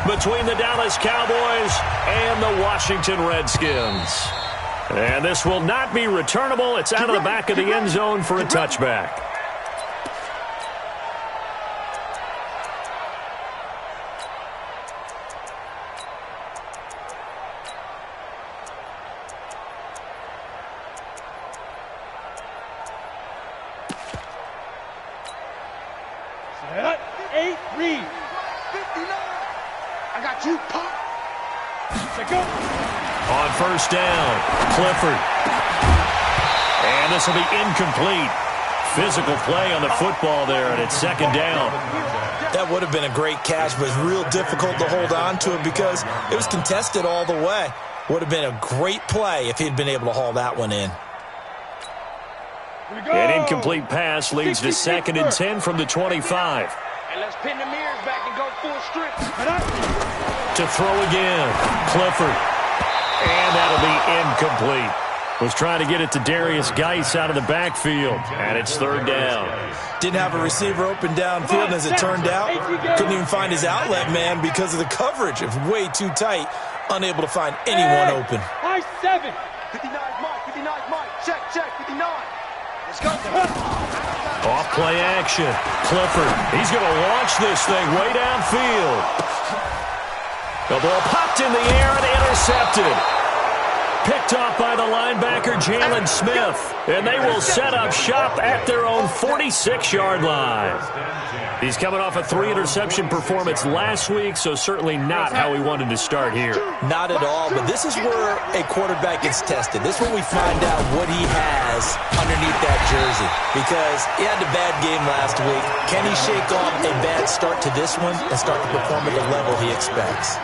between the Dallas Cowboys and the Washington Redskins. And this will not be returnable. It's out of the back of the end zone for a touchback. On first down, Clifford. And this will be incomplete. Physical play on the football there, and it's second down. That would have been a great catch, but it's real difficult to hold on to it because it was contested all the way. Would have been a great play if he'd been able to haul that one in. An incomplete pass leads to second and 10 from the 25. And let's pin the mirrors back and go full strip. To throw again, Clifford. And that'll be incomplete. Was trying to get it to Darius Geis out of the backfield, and it's third down. Didn't have a receiver open downfield, and as it turned out, couldn't even find his outlet man because of the coverage. It was way too tight, unable to find anyone open. High 7. 59 Mike, 59 Mike. Check, 59. Let's go. Off play action. Clifford, he's going to launch this thing way downfield. The ball popped in the air and intercepted. Picked off by the linebacker, Jalen Smith. And they will set up shop at their own 46-yard line. He's coming off a 3-interception performance last week, so certainly not how he wanted to start here. Not at all, but this is where a quarterback gets tested. This is where we find out what he has underneath that jersey. Because he had a bad game last week. Can he shake off a bad start to this one and start to perform at the level he expects?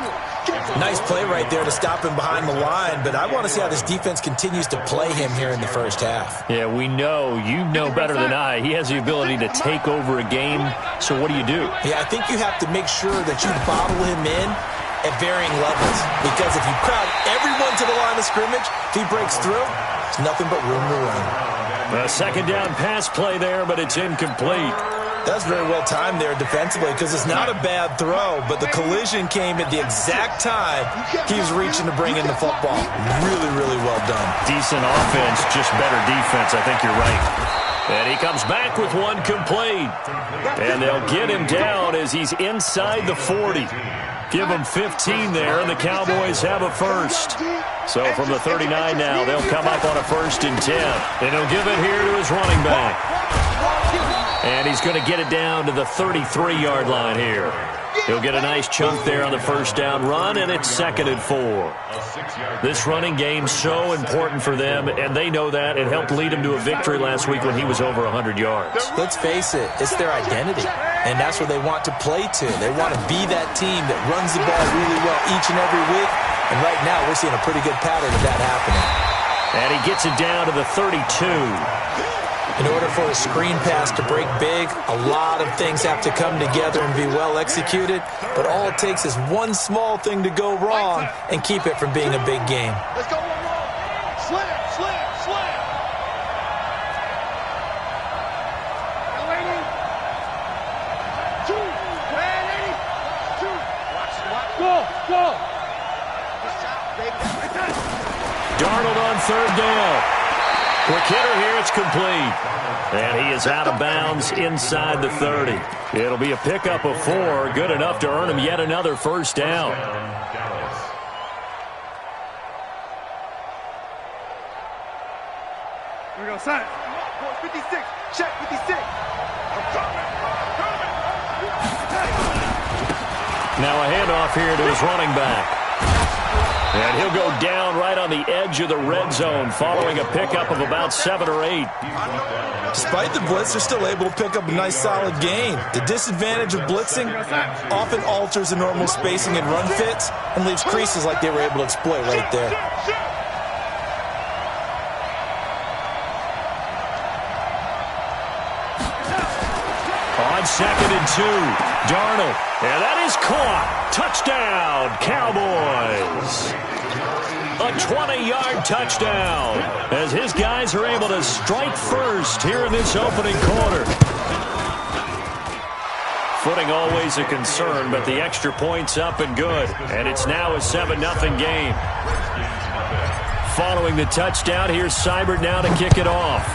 Nice play right there to stop him behind the line, but I want to see how this defense continues to play him here in the first half. Yeah, we know. You know better than I. He has the ability to take over a game, so what do you do? Yeah, I think you have to make sure that you bottle him in at varying levels, because if you crowd everyone to the line of scrimmage, if he breaks through, there's nothing but room to run. A second down pass play there, but it's incomplete. That's very well timed there defensively because it's not a bad throw, but the collision came at the exact time he was reaching to bring in the football. Really, really well done. Decent offense, just better defense. I think you're right. And he comes back with one complete. And they'll get him down as he's inside the 40. Give him 15 there, and the Cowboys have a first. So from the 39 now, they'll come up on a 1st and 10. And he'll give it here to his running back. And he's going to get it down to the 33-yard line here. He'll get a nice chunk there on the first down run, and it's 2nd and 4. This running game's so important for them, and they know that. It helped lead him to a victory last week when he was over 100 yards. Let's face it, it's their identity, and that's where they want to play to. They want to be that team that runs the ball really well each and every week, and right now we're seeing a pretty good pattern of that happening. And he gets it down to the 32. In order for a screen pass to break big, a lot of things have to come together and be well executed. But all it takes is one small thing to go wrong and keep it from being a big game. Let's go, slam, slam, slam. Go. Darnold on 3rd down. Quick hitter here, it's complete. And he is out of bounds inside the 30. It'll be a pickup of 4, good enough to earn him yet another first down. Here we go, sign. 56, check 56. Now a handoff here to his running back. And he'll go down right on the edge of the red zone following a pickup of about 7 or 8. Despite the blitz, they're still able to pick up a nice solid gain. The disadvantage of blitzing often alters the normal spacing and run fits and leaves creases like they were able to exploit right there. On 2nd and 2, Darnold. And that is caught. Touchdown, Cowboys. A 20-yard touchdown as his guys are able to strike first here in this opening quarter. Footing always a concern, but the extra point's up and good. And it's now a 7-0 game. Following the touchdown, here's Seibert now to kick it off.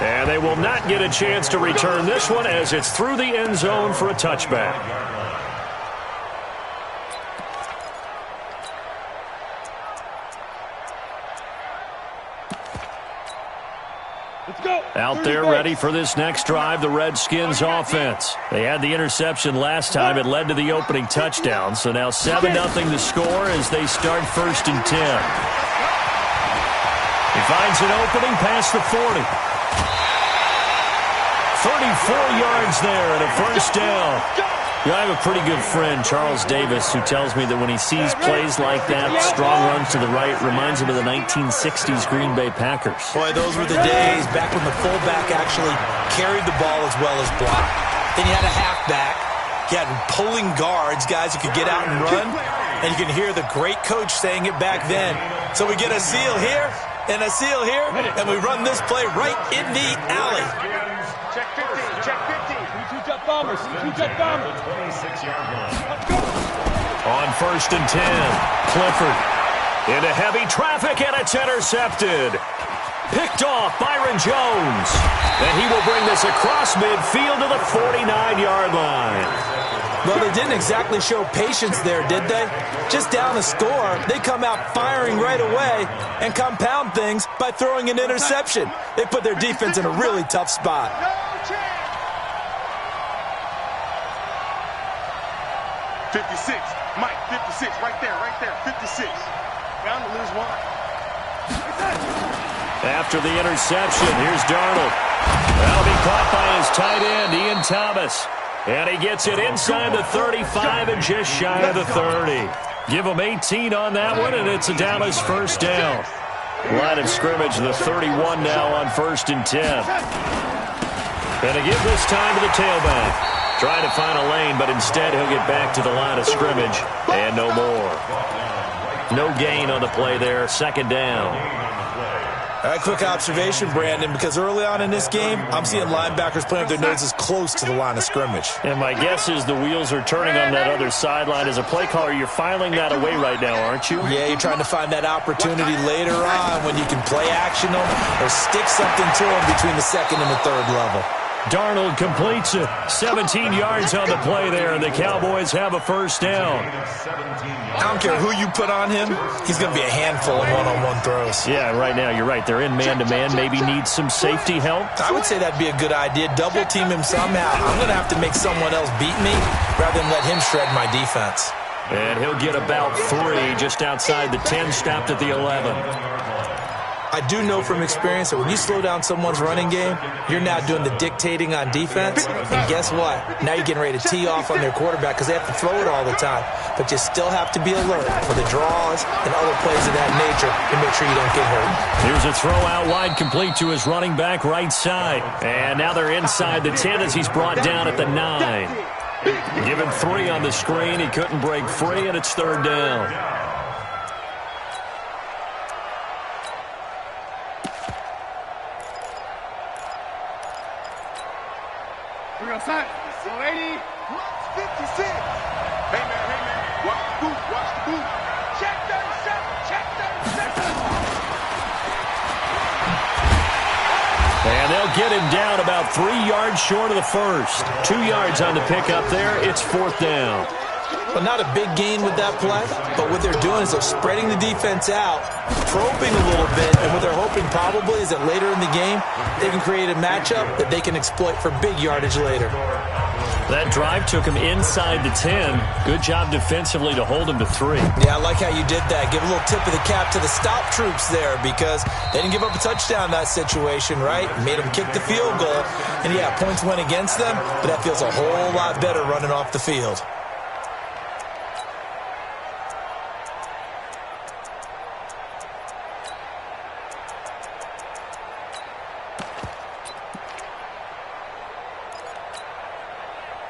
And they will not get a chance to return this one as it's through the end zone for a touchback. Out there ready for this next drive, the Redskins offense. They had the interception last time. It led to the opening touchdown. So now 7-0 the score as they start 1st and 10. He finds an opening past the 40. 34 yards there and a first down. You know, I have a pretty good friend, Charles Davis, who tells me that when he sees plays like that, strong runs to the right, reminds him of the 1960s Green Bay Packers. Boy, those were the days back when the fullback actually carried the ball as well as blocked. Then you had a halfback. You had pulling guards, guys who could get out and run. And you can hear the great coach saying it back then. So we get a seal here and a seal here, and we run this play right in the alley. Check 15, check 15. Two-jet bombers, two-jet bombers. 26-yard line. On 1st and 10, Clifford into heavy traffic, and it's intercepted. Picked off Byron Jones. And he will bring this across midfield to the 49-yard line. Well, they didn't exactly show patience there, did they? Just down a score, they come out firing right away and compound things by throwing an interception. They put their defense in a really tough spot. 56, Mike, 56, right there, 56. Bound to lose one. After the interception, here's Darnold. That'll be caught by his tight end, Ian Thomas. And he gets it inside the 35 and just shy of the 30. Give him 18 on that one, and it's a Dallas first down. Line of scrimmage, the 31 now on 1st and 10. And to give this time to the tailback. Trying to find a lane, but instead he'll get back to the line of scrimmage. And no more. No gain on the play there. 2nd down. All right, quick observation, Brandon, because early on in this game, I'm seeing linebackers playing with their noses close to the line of scrimmage. And my guess is the wheels are turning on that other sideline. As a play caller, you're filing that away right now, aren't you? Yeah, you're trying to find that opportunity later on when you can play action them or stick something to them between the 2nd and the 3rd level. Darnold completes it. 17 yards on the play there, and the Cowboys have a first down. I don't care who you put on him, he's going to be a handful of one-on-one throws. Yeah, right now, you're right. They're in man-to-man. Maybe needs some safety help. I would say that'd be a good idea. Double-team him somehow. I'm going to have to make someone else beat me rather than let him shred my defense. And he'll get about 3 just outside the 10, stopped at the 11. I do know from experience that when you slow down someone's running game, you're now doing the dictating on defense. And guess what? Now you're getting ready to tee off on their quarterback because they have to throw it all the time. But you still have to be alert for the draws and other plays of that nature to make sure you don't get hurt. Here's a throw out wide complete to his running back right side. And now they're inside the 10 as he's brought down at the 9. Given 3 on the screen. He couldn't break free, and it's 3rd down. Outside. 80. 56. Hey, man. Watch the boot. Watch the boot. Check 37. Check 37. And they'll get him down about 3 yards short of the first. 2 yards on the pickup there. It's 4th down. Well, not a big gain with that play, but what they're doing is they're spreading the defense out, probing a little bit, and what they're hoping probably is that later in the game, they can create a matchup that they can exploit for big yardage later. That drive took him inside the 10. Good job defensively to hold him to 3. Yeah, I like how you did that. Give a little tip of the cap to the stop troops there because they didn't give up a touchdown in that situation, right? Made them kick the field goal. And, yeah, points went against them, but that feels a whole lot better running off the field.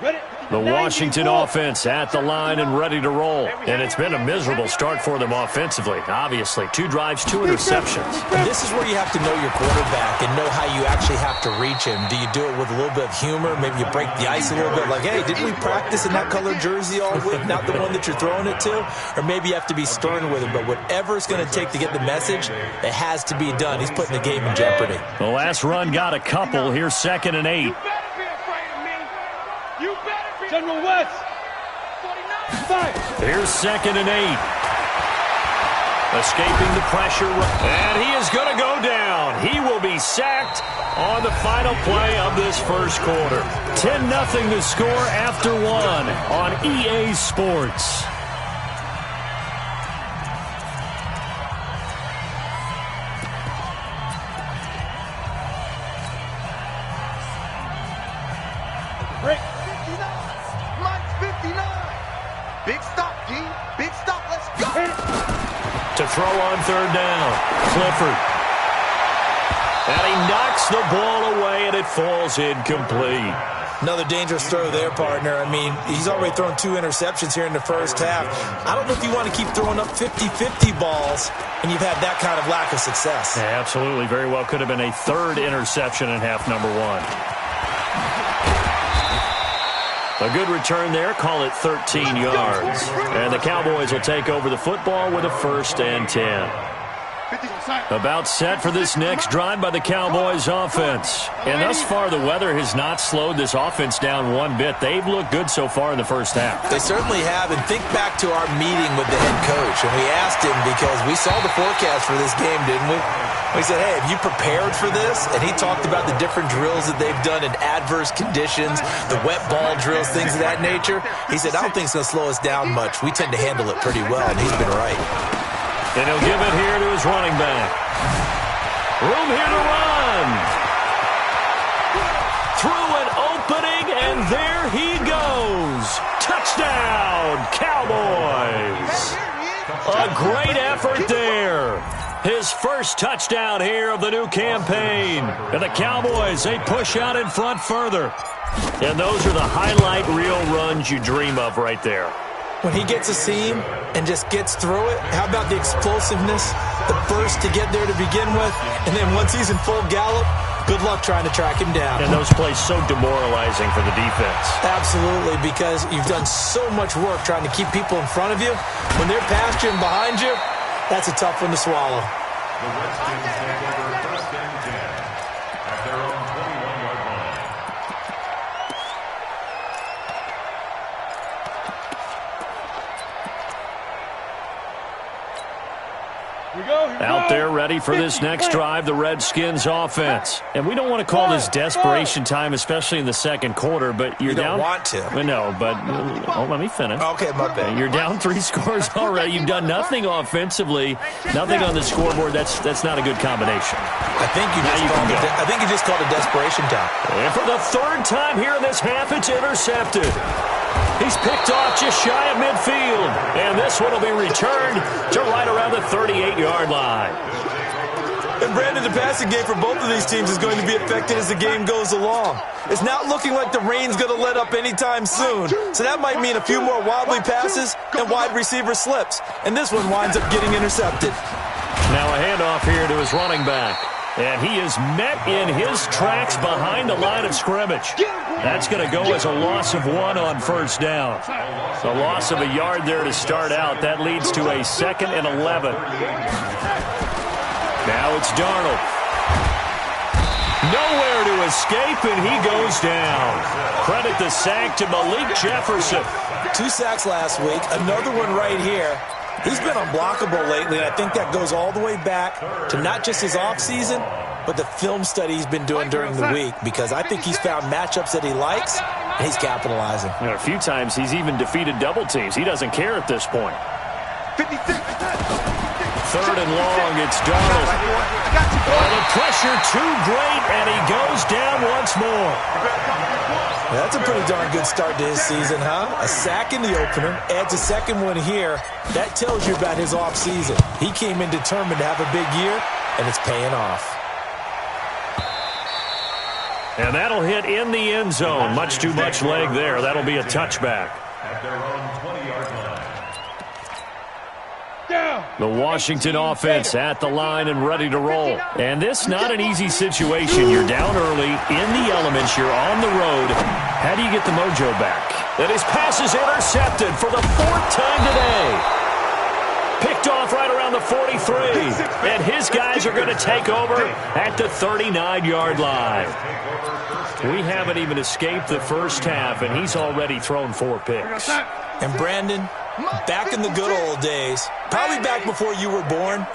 The Washington offense at the line and ready to roll. And it's been a miserable start for them offensively. Obviously, 2 drives, 2 interceptions. And this is where you have to know your quarterback and know how you actually have to reach him. Do you do it with a little bit of humor? Maybe you break the ice a little bit like, hey, didn't we practice in that colored jersey all week, not the one that you're throwing it to? Or maybe you have to be stern with him. But whatever it's going to take to get the message, it has to be done. He's putting the game in jeopardy. The last run got a couple. Here's 2nd and 8. General West. Here's 2nd and 8. Escaping the pressure. And he is going to go down. He will be sacked on the final play of this first quarter. 10-0 to score after 1 on EA Sports. Break. 59. Mike's 59. Big stop, G. Big stop. Let's go. To throw on 3rd down. Clifford. And he knocks the ball away, and it falls incomplete. Another dangerous throw there, partner. I mean, he's already thrown 2 interceptions here in the first half. I don't know if you want to keep throwing up 50-50 balls when you've had that kind of lack of success. Yeah, absolutely. Very well could have been a 3rd interception in half number 1. A good return there. Call it 13 yards. And the Cowboys will take over the football with a 1st and 10. About set for this next drive by the Cowboys offense. And thus far, the weather has not slowed this offense down one bit. They've looked good so far in the first half. They certainly have. And think back to our meeting with the head coach. And we asked him because we saw the forecast for this game, didn't we? We said, hey, have you prepared for this? And he talked about the different drills that they've done in adverse conditions, the wet ball drills, things of that nature. He said, I don't think it's going to slow us down much. We tend to handle it pretty well, and he's been right. And he'll give it here to his running back. Room here to run. Through an opening, and there he goes. Touchdown, Cowboys. A great effort there. His first touchdown here of the new campaign. And the Cowboys, they push out in front further. And those are the highlight reel runs you dream of right there. When he gets a seam and just gets through it, how about the explosiveness, the burst to get there to begin with, and then once he's in full gallop, good luck trying to track him down. And those plays so demoralizing for the defense. Absolutely, because you've done so much work trying to keep people in front of you. When they're past you and behind you, that's a tough one to swallow. The Redskins take over 1st and 10 at their own 21-yard line. Out there ready for this next drive, the Redskins offense. And we don't want to call this desperation time, especially in the second quarter, but you're down. You don't want to. No, but let me finish. Okay, my bad. You're down 3 scores already. You've done nothing offensively, nothing on the scoreboard. That's not a good combination. I think you just called it desperation time. And for the 3rd time here in this half, it's intercepted. He's picked off just shy of midfield. And this one will be returned to right around the 38-yard line. And Brandon, the passing game for both of these teams is going to be affected as the game goes along. It's not looking like the rain's going to let up anytime soon. So that might mean a few more wobbly passes and wide receiver slips. And this one winds up getting intercepted. Now a handoff here to his running back. And he is met in his tracks behind the line of scrimmage. That's going to go as a loss of 1 on 1st down. The loss of a yard there to start out. That leads to a 2nd and 11. Now it's Darnold. Nowhere to escape, and he goes down. Credit the sack to Malik Jefferson. 2 sacks last week, another one right here. He's been unblockable lately, and I think that goes all the way back to not just his offseason, but the film study he's been doing during the week, because I think he's found matchups that he likes, and he's capitalizing. A few times he's even defeated double teams. He doesn't care at this point. 56. 3rd and long, it's Darnold. The pressure too great, and he goes down once more. That's a pretty darn good start to his season, huh? A sack in the opener, adds a 2nd one here. That tells you about his offseason. He came in determined to have a big year, and it's paying off. And that'll hit in the end zone. Much too much leg there. That'll be a touchback. At their own 20-yard line. The Washington offense at the line and ready to roll. And this not an easy situation. You're down early, in the elements, you're on the road. How do you get the mojo back? And his pass is intercepted for the 4th time today. Picked off right around the 43. And his guys are going to take over at the 39-yard line. We haven't even escaped the first half, and he's already thrown 4 picks. And Brandon, back in the good old days, probably back before you were born,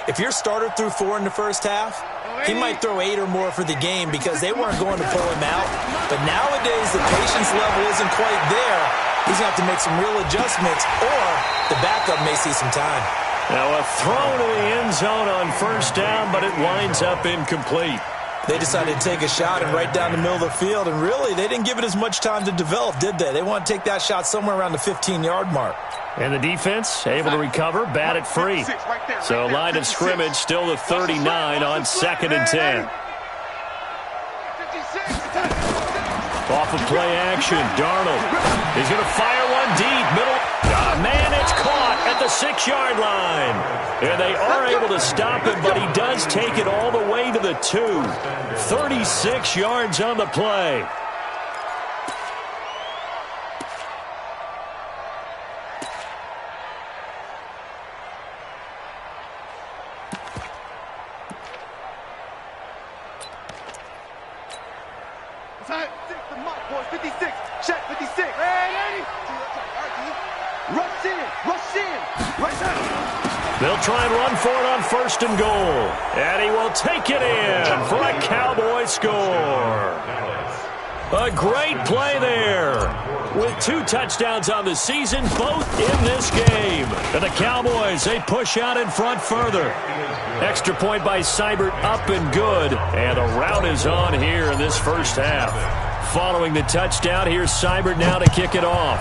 if your starter threw 4 in the first half, he might throw 8 or more for the game because they weren't going to pull him out. But nowadays, the patience level isn't quite there. He's going to have to make some real adjustments, or the backup may see some time. Now a throw to the end zone on first down, but it winds up incomplete. They decided to take a shot and right down the middle of the field, and really, they didn't give it as much time to develop, did they? They want to take that shot somewhere around the 15-yard mark. And the defense able to recover, bat it free. So line of scrimmage still the 39 on 2nd and 10. Off of play action, Darnold. He's going to fire one deep, middle. Man, it's caught at the 6-yard line. And they are able to stop him, but he does take it all the way to the 2. 36 yards on the play. The mark, boys. 56. Check 56. Hey, 80. Rush in. Rush in. Right side. They'll try and run for it on 1st and goal. And he will take it in for a Cowboy score. A great play there. With 2 touchdowns on the season, both in this game. And the Cowboys, they push out in front further. Extra point by Seibert, up and good. And the rout is on here in this first half. Following the touchdown, here's Seibert now to kick it off.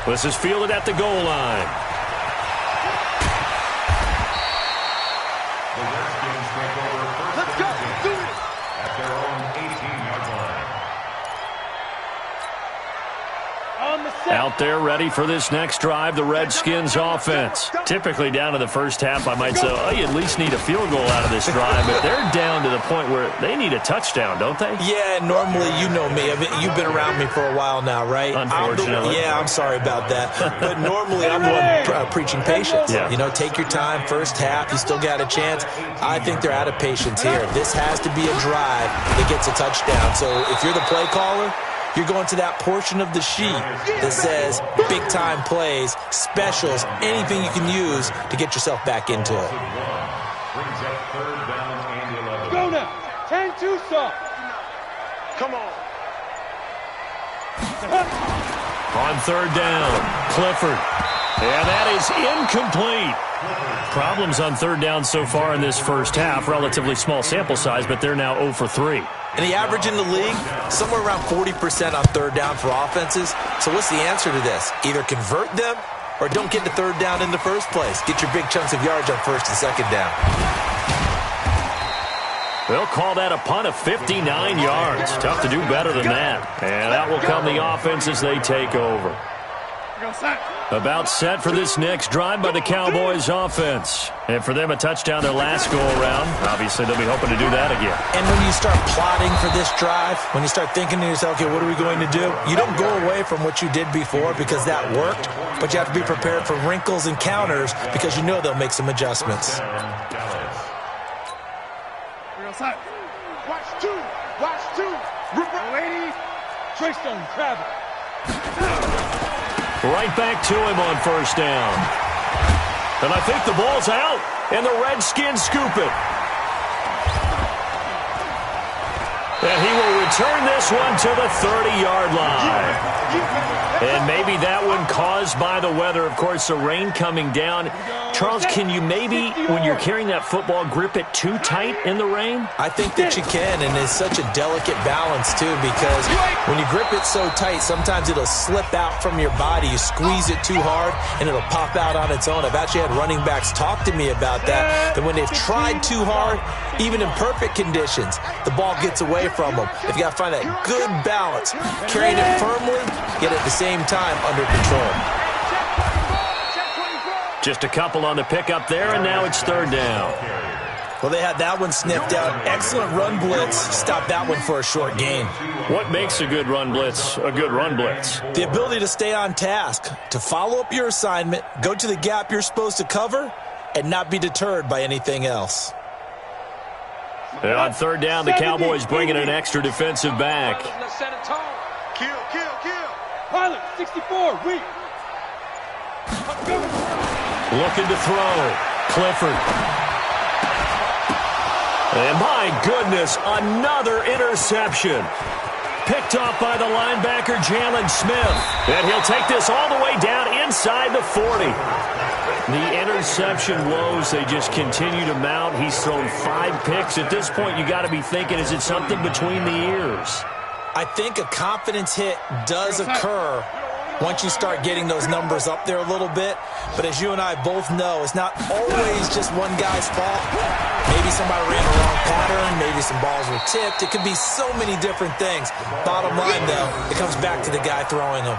This is fielded at the goal line. The Redskins take over first. Let's go. Do it. At their own 18-yard line. Out there ready for this next drive, the Redskins offense. Typically down to the first half, I might say, oh, you at least need a field goal out of this drive, but they're down to the point where they need a touchdown, don't they? Yeah, normally, you know me. I mean, you've been around me for a while now, right? Unfortunately. I'm sorry about that. But normally, I'm the one preaching patience. Yeah. You know, take your time, first half, you still got a chance. I think they're out of patience here. This has to be a drive that gets a touchdown. So if you're the play caller, you're going to that portion of the sheet that says big-time plays, specials, anything you can use to get yourself back into it. Brings up 3rd down and 11. Go now. 10-2 stop. Come on. On 3rd down, Clifford. And that is incomplete. Problems on 3rd down so far in this first half. Relatively small sample size, but they're now 0 for 3. And the average in the league, somewhere around 40% on 3rd down for offenses. So what's the answer to this? Either convert them or don't get to 3rd down in the first place. Get your big chunks of yards on 1st and 2nd down. They'll call that a punt of 59 yards. Tough to do better than that. And out will come the offense as they take over. About set for this next drive by the Cowboys offense. And for them, a touchdown their last go-around. Obviously, they'll be hoping to do that again. And when you start plotting for this drive, when you start thinking to yourself, okay, what are we going to do? You don't go away from what you did before because that worked, but you have to be prepared for wrinkles and counters because you know they'll make some adjustments. Watch 2. Watch 2. Lady. Traystone, grab it. Right back to him on 1st down. And I think the ball's out, and the Redskins scoop it. And he will return this one to the 30-yard line. And maybe that one caused by the weather. Of course, the rain coming down. Charles, can you maybe, when you're carrying that football, grip it too tight in the rain? I think that you can, and it's such a delicate balance, too, because when you grip it so tight, sometimes it'll slip out from your body. You squeeze it too hard, and it'll pop out on its own. I've actually had running backs talk to me about that when they've tried too hard, even in perfect conditions, the ball gets away from them. They've got to find that good balance, carrying it firmly, yet at the same time under control. Just a couple on the pickup there, and now it's third down. Well, they had that one sniffed out. Excellent run blitz. Stop that one for a short gain. What makes a good run blitz a good run blitz? The ability to stay on task, to follow up your assignment, go to the gap you're supposed to cover, and not be deterred by anything else. And on third down, the Cowboys bringing an extra defensive back. Let's set a tone. Kill. Pilot, 64, weak. Looking to throw. Clifford. And my goodness, another interception. Picked off by the linebacker, Jalen Smith. And he'll take this all the way down inside the 40. The interception woes, they just continue to mount. He's thrown 5 picks. At this point, you got to be thinking, is it something between the ears? I think a confidence hit does occur once you start getting those numbers up there a little bit. But as you and I both know, it's not always just one guy's fault. Maybe somebody ran the wrong pattern. Maybe some balls were tipped. It could be so many different things. Bottom line, though, it comes back to the guy throwing them.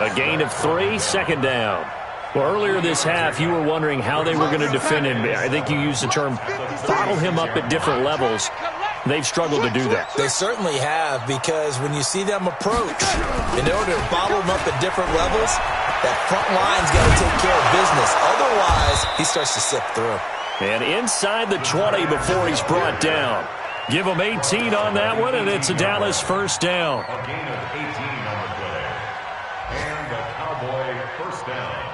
A gain of 3, second down. Well, earlier this half, you were wondering how they were going to defend him. I think you used the term bottle him up at different levels. They've struggled to do that. They certainly have, because when you see them approach, in order to bottle them up at different levels, that front line's got to take care of business. Otherwise, he starts to sift through. And inside the 20 before he's brought down. Give him 18 on that one, and it's a Dallas first down. A gain of 18 on the play. And the Cowboy first down.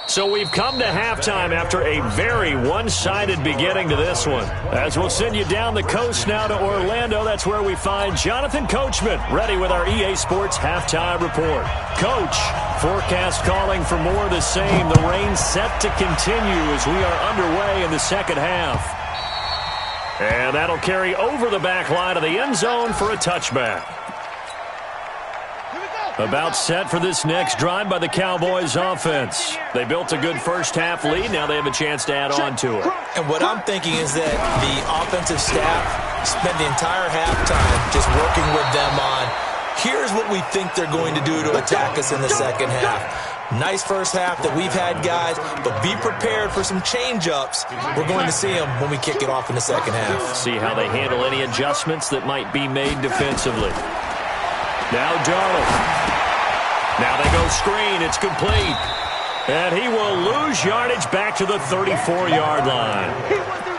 So we've come to halftime after a very one-sided beginning to this one. As we'll send you down the coast now to Orlando, that's where we find Jonathan Coachman, ready with our EA Sports halftime report. Coach, forecast calling for more of the same. The rain set to continue as we are underway in the second half. And that'll carry over the back line of the end zone for a touchback. About set for this next drive by the Cowboys offense. They built a good first half lead. Now they have a chance to add on to it. And what I'm thinking is that the offensive staff spent the entire halftime just working with them on, here's what we think they're going to do to attack us in the second half. Nice first half that we've had, guys, but be prepared for some change-ups. We're going to see them when we kick it off in the second half. See how they handle any adjustments that might be made defensively. Now Darnold. Now they go screen. It's complete. And he will lose yardage back to the 34-yard line.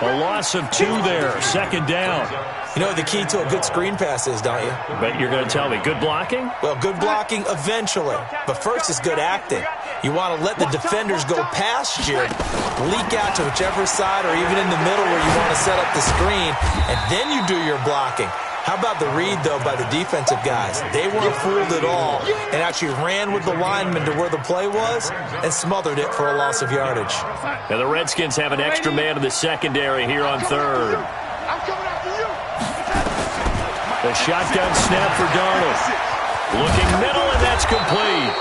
A loss of 2 there. Second down. You know what the key to a good screen pass is, don't you? But you're going to tell me, good blocking? Well, good blocking eventually. But first is good acting. You want to let the defenders go past you, leak out to whichever side or even in the middle where you want to set up the screen, and then you do your blocking. How about the read, though, by the defensive guys? They weren't fooled at all and actually ran with the lineman to where the play was and smothered it for a loss of yardage. Now the Redskins have an extra man in the secondary here on third. The shotgun snap for Darnold. Looking middle, and that's complete.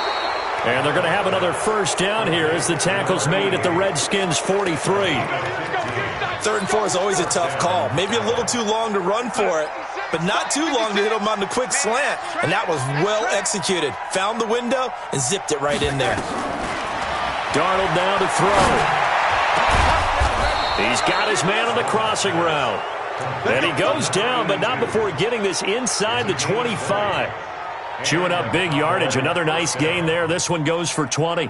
And they're going to have another first down here as the tackle's made at the Redskins' 43. 3rd and 4 is always a tough call. Maybe a little too long to run for it, but not too long to hit him on the quick slant. And that was well executed. Found the window and zipped it right in there. Darnold now to throw. He's got his man on the crossing route. And he goes down, but not before getting this inside the 25. Chewing up big yardage. Another nice gain there. This one goes for 20.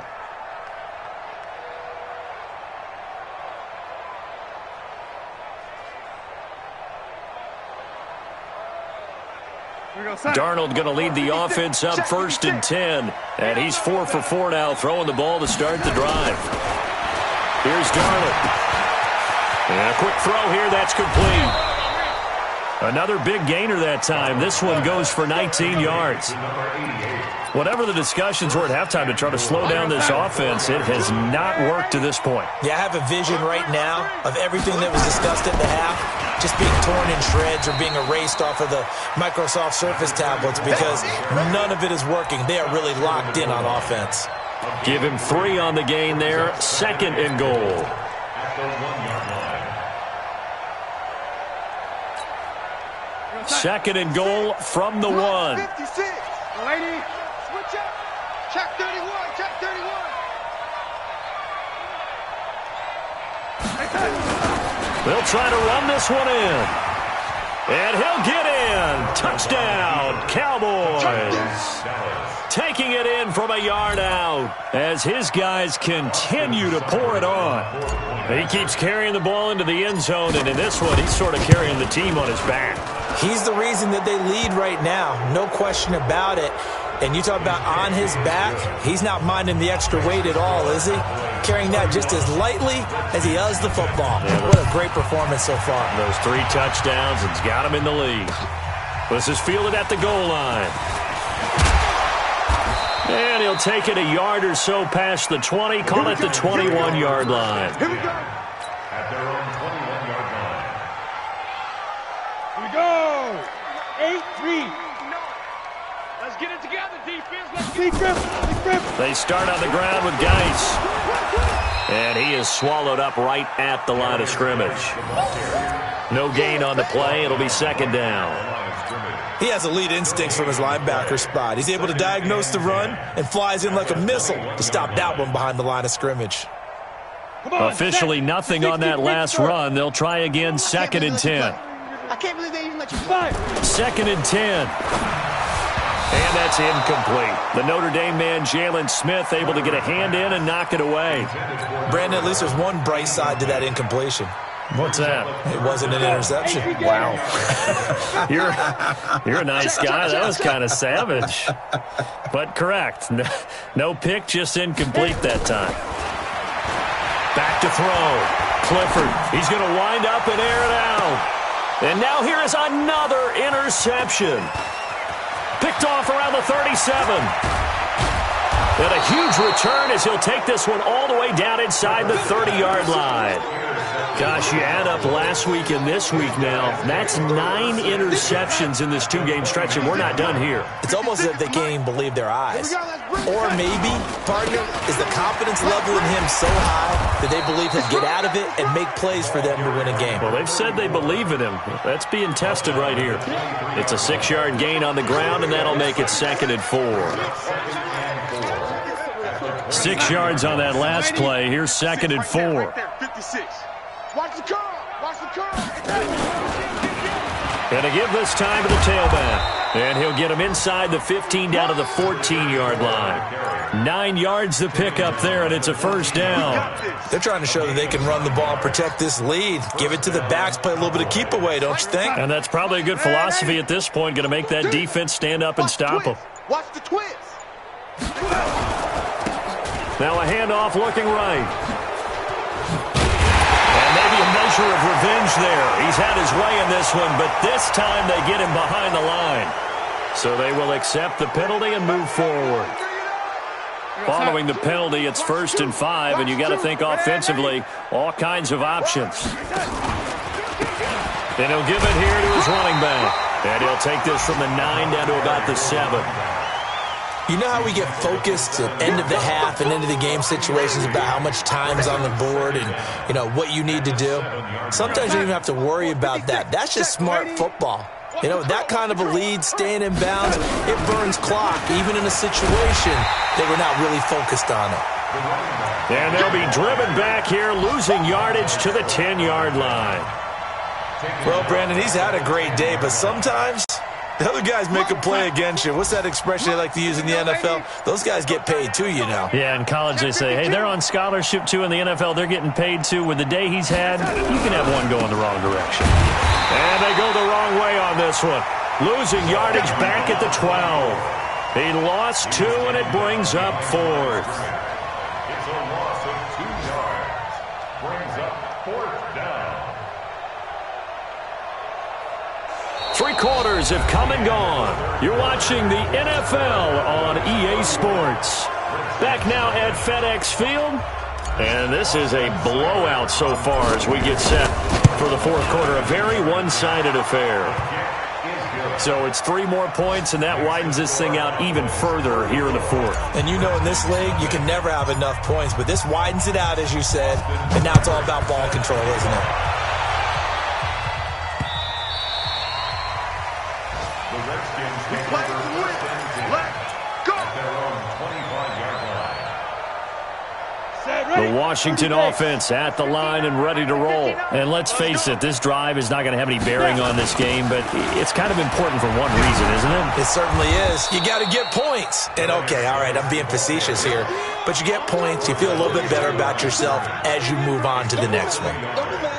Darnold going to lead the offense up 1st and 10. And he's 4 for 4 now, throwing the ball to start the drive. Here's Darnold. And a quick throw here, that's complete. Another big gainer that time. This one goes for 19 yards. Whatever the discussions were at halftime to try to slow down this offense, it has not worked to this point. Yeah, I have a vision right now of everything that was discussed at the half just being torn in shreds or being erased off of the Microsoft Surface tablets because none of it is working. They are really locked in on offense. Give him 3 on the gain there. 2nd and goal. Second and goal from the 1. 56. Lady, switch up. Check 31. Check 31. They'll try to run this one in. And he'll get in. Touchdown, Cowboys. Taking it in from a yard out as his guys continue to pour it on. He keeps carrying the ball into the end zone, and in this one, he's sort of carrying the team on his back. He's the reason that they lead right now. No question about it. And you talk about on his back, he's not minding the extra weight at all, is he? Carrying that just as lightly as he does the football. What a great performance so far. Those 3 touchdowns, it's got him in the lead. This is fielded at the goal line. And he'll take it a yard or so past the 20, call it the 21-yard line. Here we go. At their own 21-yard line. Here we go. 8-3. Let's get it together, defense. Let's get it. They start on the ground with Geis. And he is swallowed up right at the line of scrimmage. No gain on the play. It'll be 2nd down. He has elite instincts from his linebacker spot. He's able to diagnose the run and flies in like a missile to stop that one behind the line of scrimmage. Officially nothing on that last run. They'll try again, 2nd and 10. I can't believe they even let you fly. 2nd and 10. And that's incomplete. The Notre Dame man, Jalen Smith, able to get a hand in and knock it away. Brandon, at least there's one bright side to that incompletion. What's that? It wasn't an interception. Wow. You're a nice guy. That was kind of savage. But correct. No pick, just incomplete that time. Back to throw. Clifford. He's going to wind up and air it out. And now here is another interception. Picked off around the 37. And a huge return as he'll take this one all the way down inside the 30-yard line. Gosh, you add up last week and this week now. That's 9 interceptions in this 2-game stretch, and we're not done here. It's almost as if they can't even believe their eyes. Or maybe, partner, is the confidence level in him so high that they believe he'll get out of it and make plays for them to win a game. Well, they've said they believe in him. That's being tested right here. It's a 6-yard gain on the ground, and that'll make it 2nd and 4. 6 yards on that last play. Here's 2nd and 4. 56. Watch the curl. Watch the curl. And to give this time to the tailback. And he'll get him inside the 15 down to the 14-yard line. 9 yards to pick up there, and it's a 1st down. They're trying to show that they can run the ball and protect this lead. Give it to the backs, play a little bit of keep away, don't you think? And that's probably a good philosophy at this point, going to make that defense stand up and stop them. Watch the twist. Now a handoff looking right. And maybe a measure of revenge there. He's had his way in this one, but this time they get him behind the line. So they will accept the penalty and move forward. Following the penalty, it's 1st and 5, and you got to think offensively, all kinds of options. And he'll give it here to his running back. And he'll take this from the 9 down to about the 7. You know how we get focused at end of the half and end of the game situations about how much time's on the board and, you know, what you need to do? Sometimes you don't even have to worry about that. That's just smart football. You know, that kind of a lead, staying in bounds, it burns clock, even in a situation they were not really focused on it. And they'll be driven back here, losing yardage to the 10-yard line. Well, Brandon, he's had a great day, but sometimes the other guys make a play against you. What's that expression they like to use in the NFL? Those guys get paid too, you know. Yeah, in college they say, hey, they're on scholarship too. In the NFL, they're getting paid too. With the day he's had, you can have one going the wrong direction. And they go the wrong way on this one. Losing yardage back at the 12. He lost 2, and it brings up 4th. It's a loss of 2 yards. Brings up 4th down. 3 quarters have come and gone. You're watching the NFL on EA Sports. Back now at FedEx Field. And this is a blowout so far as we get set for the 4th quarter. A very one-sided affair. So it's 3 more points, and that widens this thing out even further here in the 4th. And you know in this league, you can never have enough points, but this widens it out, as you said, and now it's all about ball control, isn't it? The Redskins We take play over to win. first and 10 Let's go. at their own 25-yard line. The Washington offense at the line and ready to roll. And let's face it, this drive is not going to have any bearing on this game, but it's kind of important for one reason, isn't it? It certainly is. You got to get points. And okay, all right, I'm being facetious here, but you get points, you feel a little bit better about yourself as you move on to the next one.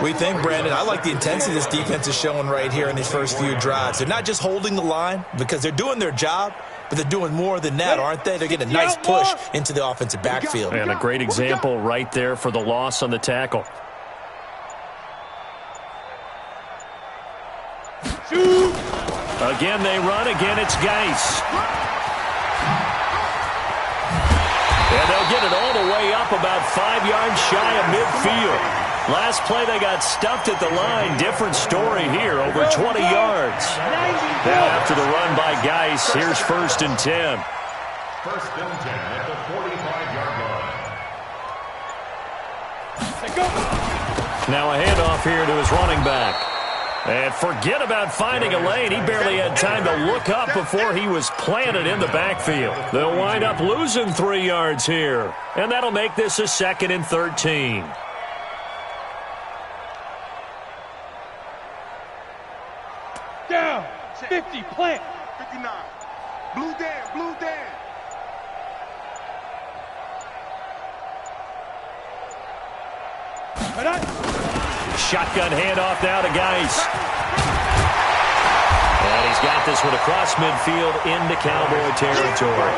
We think, Brandon, I like the intensity this defense is showing right here in these first few drives. They're not just holding the line because they're doing their job, but they're doing more than that, aren't they? They're getting a nice push into the offensive backfield. And a great example right there for the loss on the tackle. Again, they run. Again, it's Geis. And they'll get it all the way up about 5 yards shy of midfield. Last play, they got stuffed at the line. Different story here, over 20 yards. Now after the run by Geis, here's 1st and 10. 1st and 10 at the 45-yard line. Now a handoff here to his running back. And forget about finding a lane. He barely had time to look up before he was planted in the backfield. They'll wind up losing 3 yards here. And that'll make this a 2nd and 13. Down. 50. Plant. 59. Blue Dan. Blue Dan. Shotgun handoff now to Geis. And he's got this one across midfield into Cowboy territory.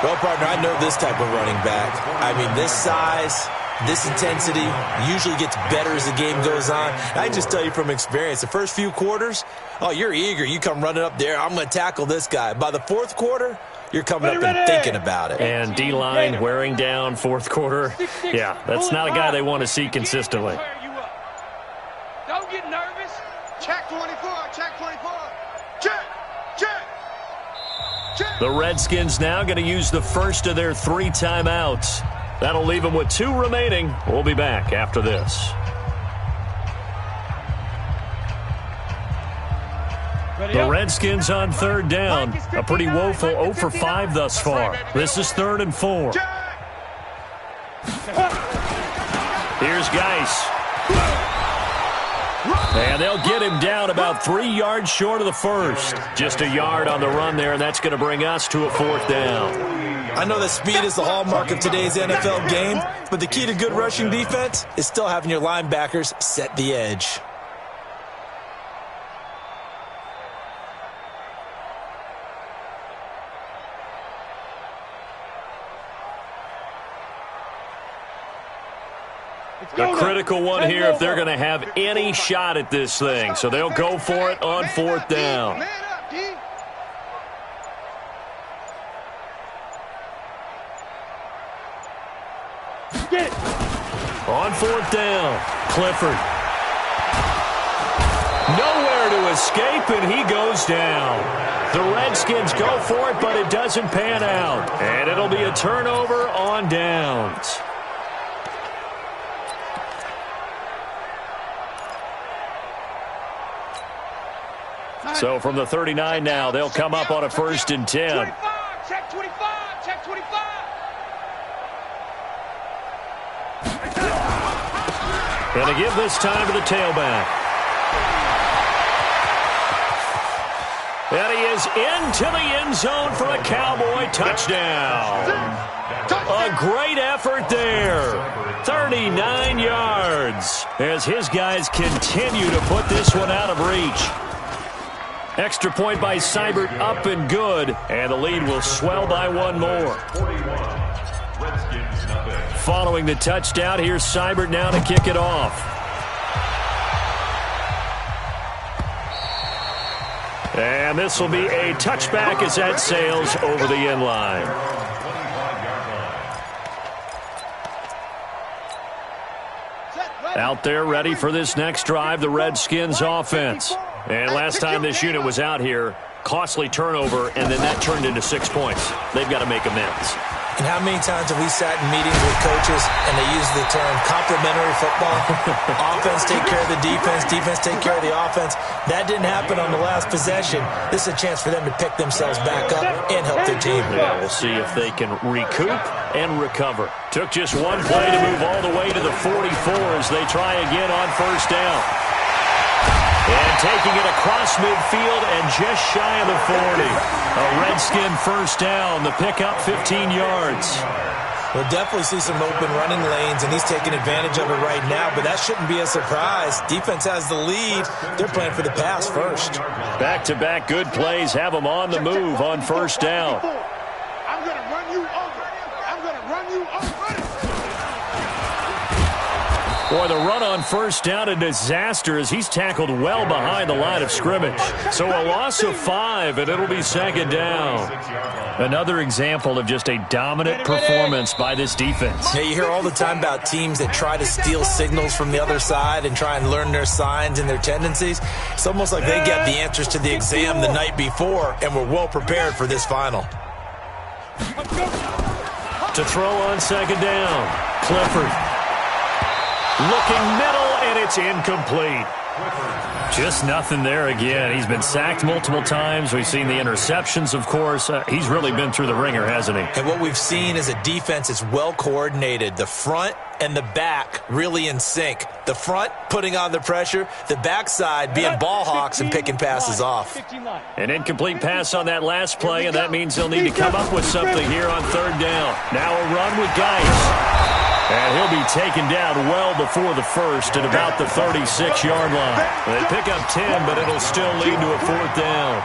Well, partner, I know this type of running back. I mean, this size, this intensity usually gets better as the game goes on. I just tell you from experience, the first few quarters, oh, you're eager. You come running up there, I'm going to tackle this guy. By the 4th quarter, you're coming up and thinking about it. And D-line wearing down 4th quarter. Yeah, that's not a guy they want to see consistently. Don't get nervous. Check 24. Check 24. Check. Check. Check. The Redskins now going to use the first of their 3 timeouts. That'll leave them with 2 remaining. We'll be back after this. The Redskins on 3rd down. A pretty woeful 0 for 5 thus far. This is 3rd and 4. Here's Geis. And they'll get him down about 3 yards short of the first. Just a yard on the run there, and that's going to bring us to a 4th down. I know that speed is the hallmark of today's NFL game, but the key to good rushing defense is still having your linebackers set the edge. A critical one here if they're going to have any shot at this thing. So they'll go for it on 4th down. Man up, D. Get it. On 4th down, Clifford. Nowhere to escape, and he goes down. The Redskins go for it, but it doesn't pan out. And it'll be a turnover on downs. So from the 39 now, they'll come up on a 1st and 10. 25. Check 25. Check 25. And to give this time to the tailback. And he is into the end zone for a Cowboy touchdown. A great effort there. 39 yards as his guys continue to put this one out of reach. Extra point by Seibert, up and good, and the lead will swell by one more. Following the touchdown, here's Seibert now to kick it off. And this will be a touchback as that sails over the end line. Out there ready for this next drive, the Redskins offense. And last time this unit was out here, costly turnover, and then that turned into 6 points. They've got to make amends. And how many times have we sat in meetings with coaches and they use the term complementary football? Offense take care of the defense, defense take care of the offense. That didn't happen on the last possession. This is a chance for them to pick themselves back up and help their team. Yeah, we'll see if they can recoup and recover. Took just one play to move all the way to the 44 as they try again on first down. And taking it across midfield and just shy of the 40. A Redskin first down. The pickup 15 yards. We'll definitely see some open running lanes, and he's taking advantage of it right now, but that shouldn't be a surprise. Defense has the lead. They're playing for the pass first. Back-to-back good plays have them on the move on first down. I'm going to run you over. I'm going to run you over. Boy, the run on first down, a disaster as he's tackled well behind the line of scrimmage. So a loss of 5, and it'll be second down. Another example of just a dominant performance by this defense. Yeah, you hear all the time about teams that try to steal signals from the other side and try and learn their signs and their tendencies. It's almost like they get the answers to the exam the night before and were well prepared for this final. To throw on second down, Clifford. Looking middle, and it's incomplete. Just nothing there again. He's been sacked multiple times. We've seen the interceptions, of course. He's really been through the ringer, hasn't he? And what we've seen is a defense that's well coordinated. The front and the back really in sync. The front putting on the pressure, the backside being ball hawks and picking passes off. An incomplete pass on that last play, and that means they'll need to come up with something here on third down. Now a run with Geis. And he'll be taken down well before the first at about the 36-yard line. They pick up 10, but it'll still lead to a fourth down.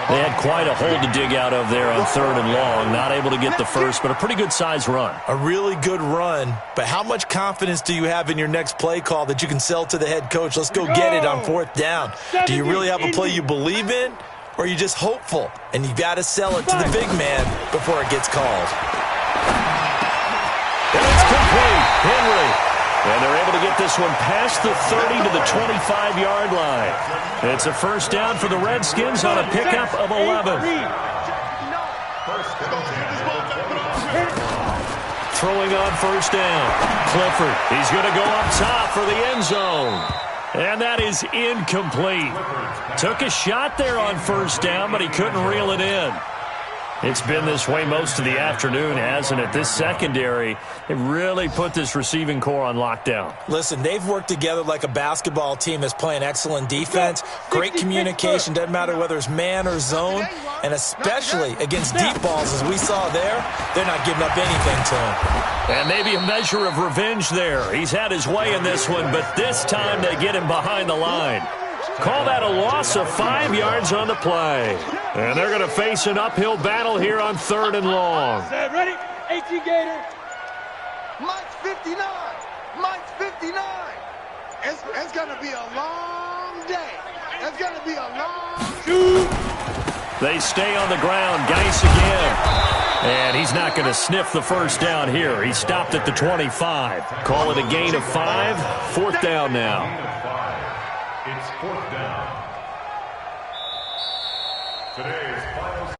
They had quite a hole to dig out of there on third and long. Not able to get the first, but a pretty good-sized run. A really good run, but how much confidence do you have in your next play call that you can sell to the head coach? Let's go get it on fourth down. Do you really have a play you believe in, or are you just hopeful? And you've got to sell it to the big man before it gets called. And it's complete. Henry. And they're able to get this one past the 30 to the 25-yard line. It's a first down for the Redskins on a pickup of 11. Throwing on first down. Clifford. He's going to go up top for the end zone. And that is incomplete. Took a shot there on first down, but he couldn't reel it in. It's been this way most of the afternoon, hasn't it? This secondary, they really put this receiving core on lockdown. Listen, they've worked together like a basketball team that's playing excellent defense, great communication, doesn't matter whether it's man or zone, and especially against deep balls as we saw there, they're not giving up anything to him. And maybe a measure of revenge there. He's had his way in this one, but this time they get him behind the line. Call that a loss of 5 yards on the play. And they're going to face an uphill battle here on third and long. Ready? 18 Gator. Mike's 59. Mike's 59. It's going to be a long day. It's going to be a long shoot. They stay on the ground. Geis again. And he's not going to sniff the first down here. He stopped at the 25. Call it a gain of 5. Fourth down now. It's fourth down. Today's final